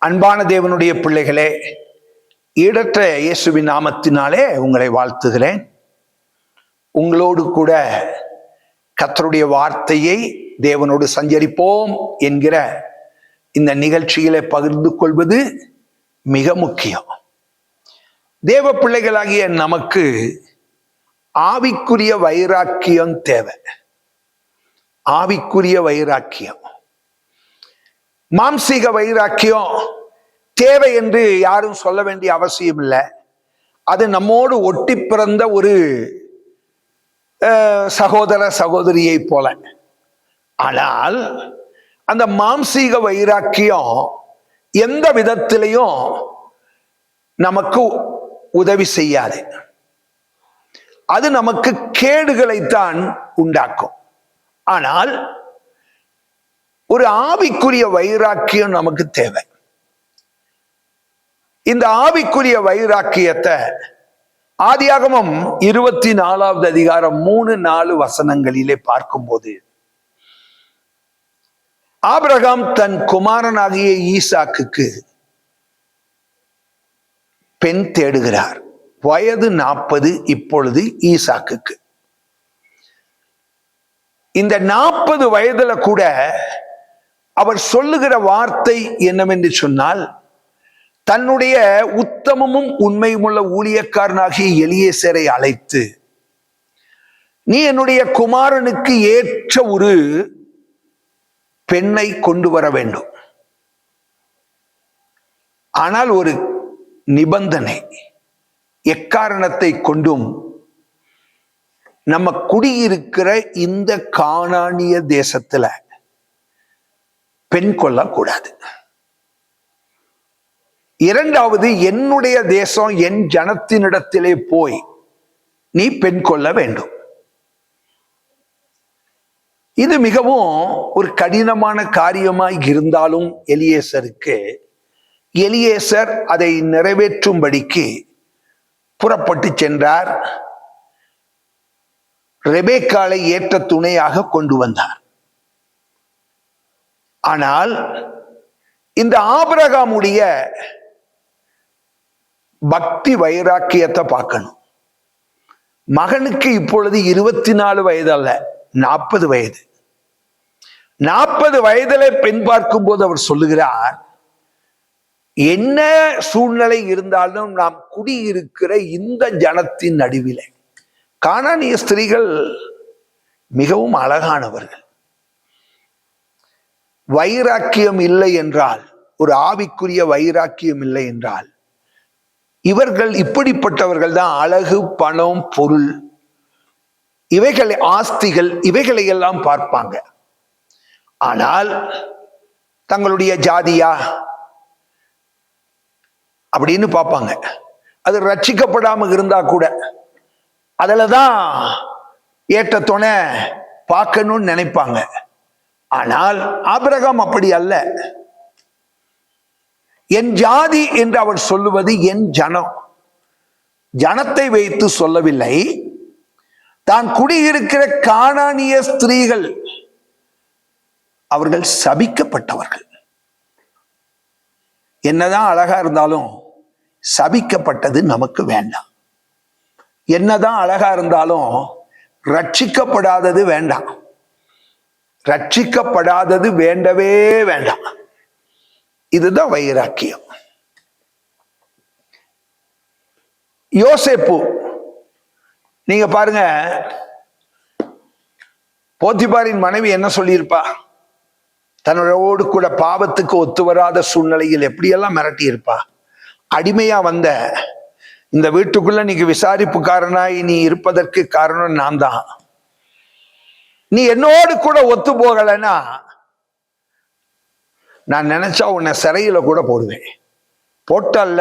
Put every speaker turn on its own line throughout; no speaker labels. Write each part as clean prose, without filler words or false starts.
அன்பான தேவனுடைய பிள்ளைகளே, ஈடற்ற இயேசுவின் நாமத்தினாலே உங்களை வாழ்த்துகிறேன். உங்களோடு கூட கர்த்தருடைய வார்த்தையை தேவனோடு சஞ்சரிப்போம் என்கிற இந்த நிகழ்ச்சிகளை பகிர்ந்து கொள்வது மிக முக்கியம். தேவ பிள்ளைகளாகிய நமக்கு ஆவிக்குரிய வைராக்கியம் தேவை. ஆவிக்குரிய வைராக்கியம், மாம்சீக வைராக்கியம் தேவை என்று யாரும் சொல்ல வேண்டிய அவசியம் இல்லை. அது நம்மோடு ஒட்டி பிறந்த ஒரு சகோதர சகோதரியை போல. ஆனால் அந்த மாம்சீக வைராக்கியம் எந்த விதத்திலையும் நமக்கு உதவி செய்யாது. அது நமக்கு கேடுகளைத்தான் உண்டாக்கும். ஆனால் ஒரு ஆவிக்குரிய வைராக்கியம் நமக்கு தேவை. இந்த ஆவிக்குரிய வைராக்கியத்தை ஆதியாகமம் 24வது அதிகாரம் 3-4 வசனங்களிலே பார்க்கும்போது, ஆபிரகாம் தன் குமாரனாகிய ஈசாக்குக்கு பெண் தேடுகிறார். வயது 40 இப்பொழுது ஈசாக்குக்கு. இந்த 40 வயதுல கூட அவர் சொல்லுகிற வார்த்தை என்னவென்று சொன்னால், தன்னுடைய உத்தமமும் உண்மையுமுள்ள ஊழியக்காரனாகிய எலியேசரை அழைத்து, நீ என்னுடைய குமாரனுக்கு ஏற்ற ஒரு பெண்ணை கொண்டு வர வேண்டும். ஆனால் ஒரு நிபந்தனை, எக்காரணத்தை கொண்டும் நம்ம குடியிருக்கிற இந்த கானானிய தேசத்துல பெண் கொள்ளக்கூடாது. இரண்டாவது, என்னுடைய தேசம் என் ஜனத்தினிடத்திலே போய் நீ பெண் கொள்ள வேண்டும். இது மிகவும் ஒரு கடினமான காரியமாய் இருந்தாலும் எலியேசர் அதை நிறைவேற்றும்படிக்கு புறப்பட்டு சென்றார். ரெபேக்காளை ஏற்ற துணையாக கொண்டு வந்தார். ஆனால் இந்த ஆபிரகாமுடைய பக்தி வைராக்கியத்தை பார்க்கணும். மகனுக்கு இப்பொழுது 24 வயது அல்ல, 40 வயது. 40 வயதுல பெண் பார்க்கும் போது அவர் சொல்லுகிறார், என்ன சூழ்நிலை இருந்தாலும் நாம் குடியிருக்கிற இந்த ஜனத்தின் நடுவிலே, கானானிய ஸ்திரீகள் மிகவும் அழகானவர்கள். வைராக்கியம் இல்லை என்றால், ஒரு ஆவிக்குரிய வைராக்கியம் இல்லை என்றால், இவர்கள் இப்படிப்பட்டவர்கள் தான் அழகு, பணம், பொருள், இவைகளை, ஆஸ்திகள், இவைகளை எல்லாம் பார்ப்பாங்க. ஆனால் தங்களுடைய ஜாதியா அப்படின்னு பார்ப்பாங்க. அது ரட்சிக்கப்படாம இருந்தா கூட அதுலதான் ஏற்ற துணை பார்க்கணும்னு நினைப்பாங்க. ஆனால் ஆபிரகாம் அப்படி அல்ல. என் ஜாதி என்று அவர் சொல்லுவது என் ஜனம். ஜனத்தை வைத்து சொல்லவில்லை. தான் குடியிருக்கிற கானானிய ஸ்திரீகள் அவர்கள் சபிக்கப்பட்டவர்கள். என்னதான் அழகா இருந்தாலும் சபிக்கப்பட்டது நமக்கு வேண்டாம். என்னதான் அழகா இருந்தாலும் ரட்சிக்கப்படாதது வேண்டாம். ரட்சிக்கப்படாதது வேண்டவே வேண்டாம். இதுதான் வைராக்கியம். யோசேப்பு நீங்க பாருங்க, போத்திபாரின் மனைவி என்ன சொல்லியிருப்பா? தன்னோடு கூட பாவத்துக்கு ஒத்து வராத சூழ்நிலையில் எப்படியெல்லாம் மிரட்டி இருப்பா. அடிமையா வந்த இந்த வீட்டுக்குள்ள நீங்க விசாரிப்புக்காரனாய் நீ இருப்பதற்கு காரணம் நான் தான். நீ என்னோடு கூட ஒத்து போகலைன்னா நான் நினைச்சா உன்னை சிறையில கூட போடுவேன். போட்டல்ல.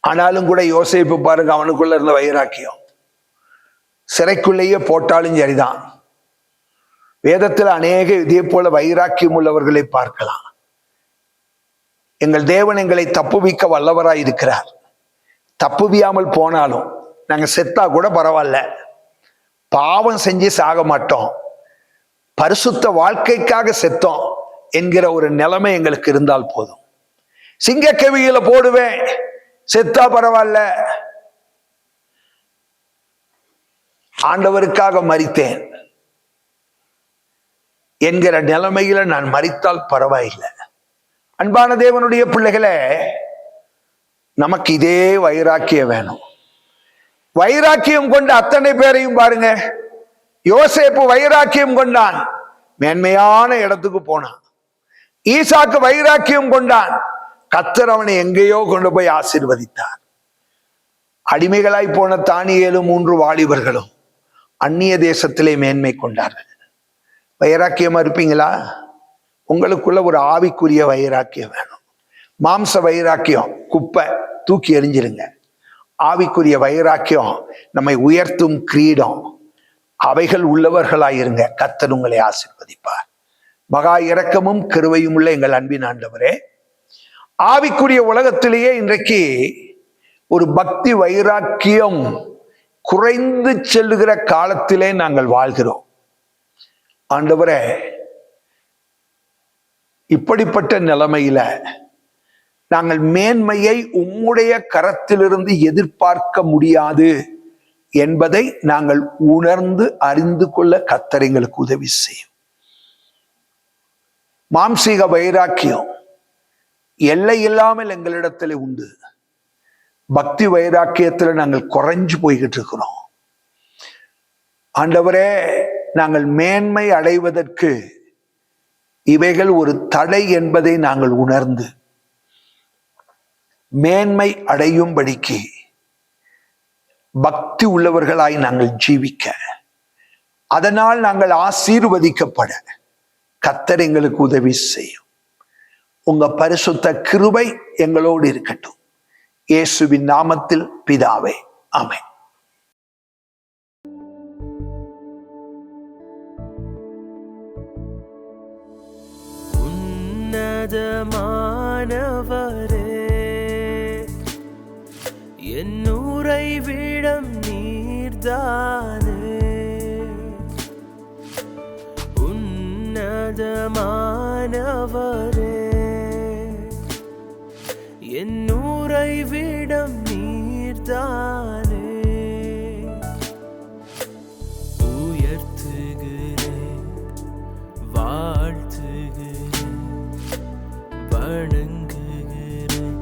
ஆனாலும் கூட யோசேப்பு பாருங்க, அவனுக்குள்ள இருந்த வைராக்கியம். சிறைக்குள்ளேயே போட்டாலும் சரிதான். வேதத்தில் அநேக இதே போல வைராக்கியம் உள்ளவர்களை பார்க்கலாம். எங்கள் தேவன் எங்களை தப்புவிக்க வல்லவராய் இருக்கிறார். தப்புவியாமல் போனாலும் நாங்க செத்தா கூட பரவாயில்ல, பாவம் செஞ்சு சாக மாட்டோம். பரிசுத்த வாழ்க்கைக்காக செத்தோம். என்கிற ஒரு நிலைமை எங்களுக்கு இருந்தால் போதும். சிங்கக்கவியில போடுவேன், செத்தா பரவாயில்ல, ஆண்டவருக்காக மரித்தேன் என்கிற நிலைமையில நான் மரித்தால் பரவாயில்லை. அன்பான தேவனுடைய பிள்ளைகளே, நமக்கு இதே வைராக்கியம் வேணும். வைராக்கியம் கொண்ட அத்தனை பேரையும் பாருங்க. யோசேப்பு வைராக்கியம் கொண்டான், மேன்மையான இடத்துக்கு போனான். ஈசாக்கு வைராக்கியம் கொண்டான், கர்த்தர் அவனை எங்கேயோ கொண்டு போய் ஆசீர்வதித்தார். அடிமைகளாய் போன தானியேலும் 3 வாலிபர்களும் அந்நிய தேசத்திலே மேன்மை கொண்டார்கள். வைராக்கியமா இருப்பீங்களா? உங்களுக்குள்ள ஒரு ஆவிக்குரிய வைராக்கியம் வேணும். மாம்ச வைராக்கியம் குப்பை, தூக்கி எறிஞ்சிருங்க. ஆவிக்குரிய வைராக்கியம் நம்மை உயர்த்தும் கிரீடம். அவைகள் உள்ளவர்களாயிருங்க, கர்த்தர் உங்களை ஆசீர்வதிப்பார். மகா இரக்கமும் கிருபையும் உள்ள எங்கள் அன்பின் ஆண்டவரே, ஆவிக்குரிய உலகத்திலேயே இன்றைக்கு ஒரு பக்தி வைராக்கியம் குறைந்து செல்லுகிற காலத்திலே நாங்கள் வாழ்கிறோம். ஆண்டவரே, இப்படிப்பட்ட நிலைமையில நாங்கள் மேன்மையை உம்முடைய கரத்திலிருந்து எதிர்பார்க்க முடியாது என்பதை நாங்கள் உணர்ந்து அறிந்து கொள்ள கர்த்தர் எங்களுக்கு உதவி செய்யும். மாம்சீக வைராக்கியம் எல்லை இல்லாமல் எங்களிடத்துல உண்டு. பக்தி வைராக்கியத்துல நாங்கள் குறைஞ்சு போய்கிட்டு இருக்கிறோம். ஆண்டவரே, நாங்கள் மேன்மை அடைவதற்கு இவைகள் ஒரு தடை என்பதை நாங்கள் உணர்ந்து மேன்மை அடையும்படிக்கு பக்தி உள்ளவர்களாய் நாங்கள் ஜீவிக்க, அதனால் நாங்கள் ஆசீர்வதிக்கப்பட கர்த்தர் எங்களுக்கு உதவி செய்யும். உங்க பரிசுத்த கிருபை எங்களோடு இருக்கட்டும். இயேசுவின் நாமத்தில் பிதாவே, ஆமென்.
உன்னதமானவரே, என் உறைவிடம் நீர்தானே. உன்னதமானவரே, என் உறைவிடம் நீர்தானே. உயர்த்துகிறேன், வாழ்த்துகிறேன், வணங்குகிறேன்,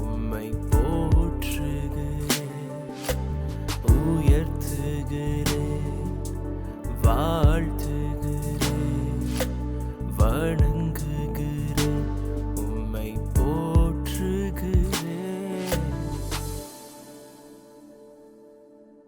உம்மை போற்றுகிறேன். உயர்த்துகிறேன்,